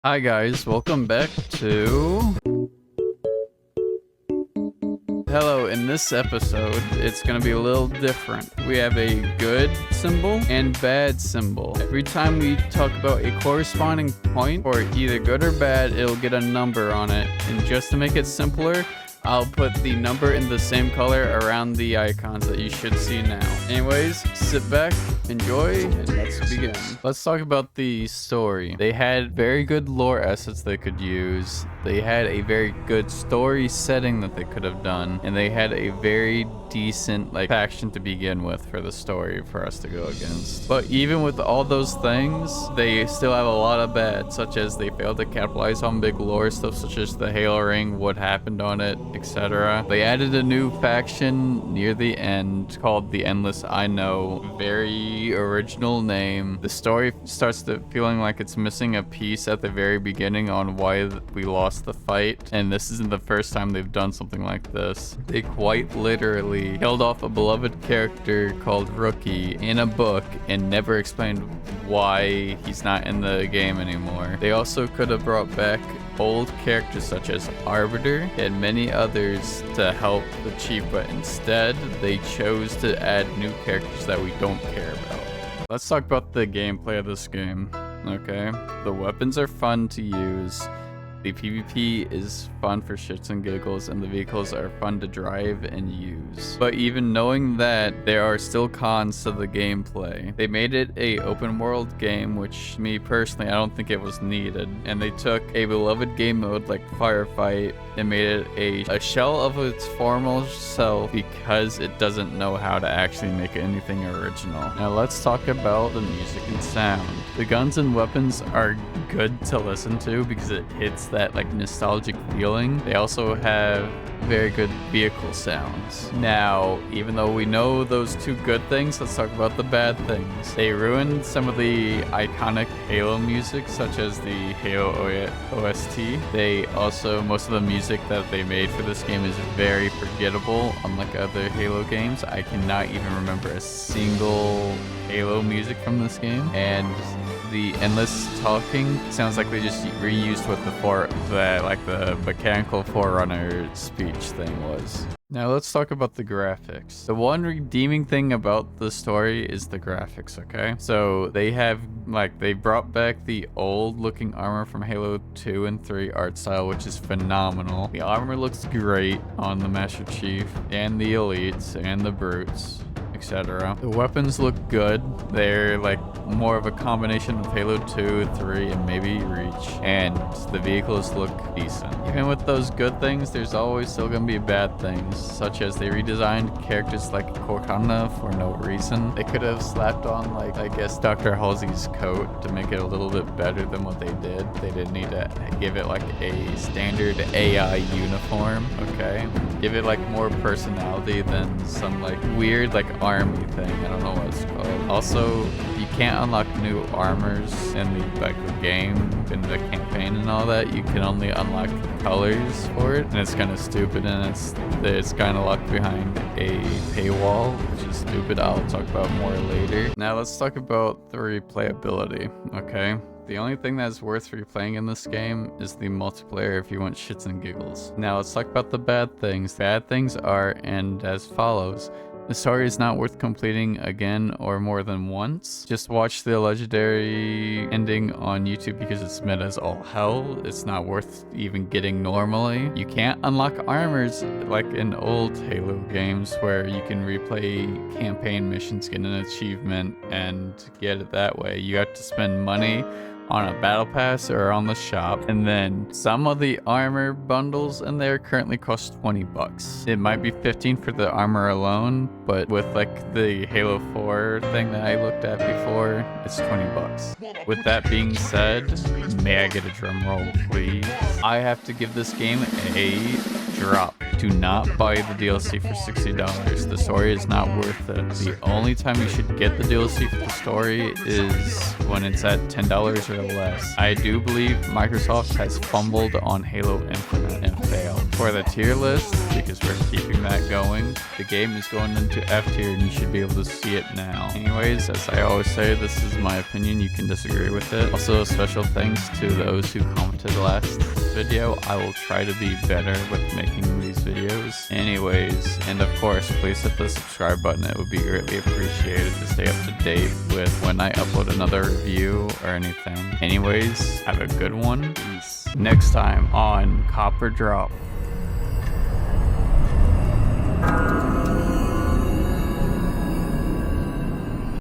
Hi guys, welcome back to... Hello, in this episode, it's gonna be a little different. We have a good symbol and bad symbol. Every time we talk about a corresponding point, or either good or bad, it'll get a number on it. And just to make it simpler, I'll put the number in the same color around the icons that you should see now. Anyways, sit back, enjoy, and let's begin. Let's talk about the story. They had very good lore assets they could use. They had a very good story setting that they could have done. And they had a very decent faction to begin with for the story for us to go against. But even with all those things, they still have a lot of bad, such as they failed to capitalize on big lore stuff such as the Halo ring, what happened on it, etc. They added a new faction near the end called the Endless I Know. Very original name. The story starts to feeling like it's missing a piece at the very beginning on why we lost the fight, and this isn't the first time they've done something like this. They quite literally killed off a beloved character called Rookie in a book and never explained why he's not in the game anymore. They also could have brought back old characters such as Arbiter and many others to help the chief, but instead they chose to add new characters that we don't care about. Let's talk about the gameplay of this game. Okay, the weapons are fun to use. The PvP is fun for shits and giggles, and the vehicles are fun to drive and use. But even knowing that, there are still cons to the gameplay. They made it a open world game, which me personally, I don't think it was needed. And they took a beloved game mode like Firefight and made it a shell of its former self because it doesn't know how to actually make anything original. Now let's talk about the music and sound. The guns and weapons are good to listen to because it hits that nostalgic feeling. They also have very good vehicle sounds. Now, even though we know those two good things, let's talk about the bad things. They ruined some of the iconic Halo music, such as the Halo OST. They also, most of the music that they made for this game is very forgettable. Unlike other Halo games, I cannot even remember a single Halo music from this game. And the endless talking sounds like they just reused what the mechanical forerunner speech thing was. Now let's talk about the graphics. The one redeeming thing about the story is the graphics, okay? So they have, they brought back the old looking armor from Halo 2 and 3 art style, which is phenomenal. The armor looks great on the Master Chief and the Elites and the Brutes, etc. The weapons look good. They're more of a combination of Halo 2, 3, and maybe Reach. And the vehicles look decent. Even with those good things, there's always still gonna be bad things, such as they redesigned characters like Cortana for no reason. They could have slapped on I guess Dr. Halsey's coat to make it a little bit better than what they did. They didn't need to give it a standard AI uniform, okay? Give it more personality than some weird army thing. I don't know what it's called. Also, you can't unlock new armors in the game, in the campaign and all that. You can only unlock the colors for it, and it's kind of stupid, and it's kind of locked behind a paywall, which is stupid. I'll talk about more later. Now let's talk about the replayability, okay? The only thing that's worth replaying in this game is the multiplayer if you want shits and giggles. Now let's talk about the bad things. Bad things are, and as follows. The story is not worth completing again or more than once. Just watch the legendary ending on YouTube because it's meta as all hell. It's not worth even getting normally. You can't unlock armors like in old Halo games where you can replay campaign missions, get an achievement, and get it that way. You have to spend money on a battle pass or on the shop, and then some of the armor bundles in there currently cost 20 bucks. It might be 15 for the armor alone, but with the Halo 4 thing that I looked at before, it's 20 bucks. With that being said, may I get a drum roll, please? I have to give this game a drop. Do not buy the DLC for $60. The story is not worth it. The only time you should get the DLC for the story is when it's at $10 or less. I do believe Microsoft has fumbled on Halo Infinite and failed. For the tier list, because because we're keeping that going. The game is going into F tier and you should be able to see it now. Anyways, as I always say, this is my opinion. You can disagree with it. Also, special thanks to those who commented last video. I will try to be better with making these videos. Anyways, and of course, please hit the subscribe button. It would be greatly appreciated to stay up to date with when I upload another review or anything. Anyways, have a good one. Peace. Next time on Copper Drop.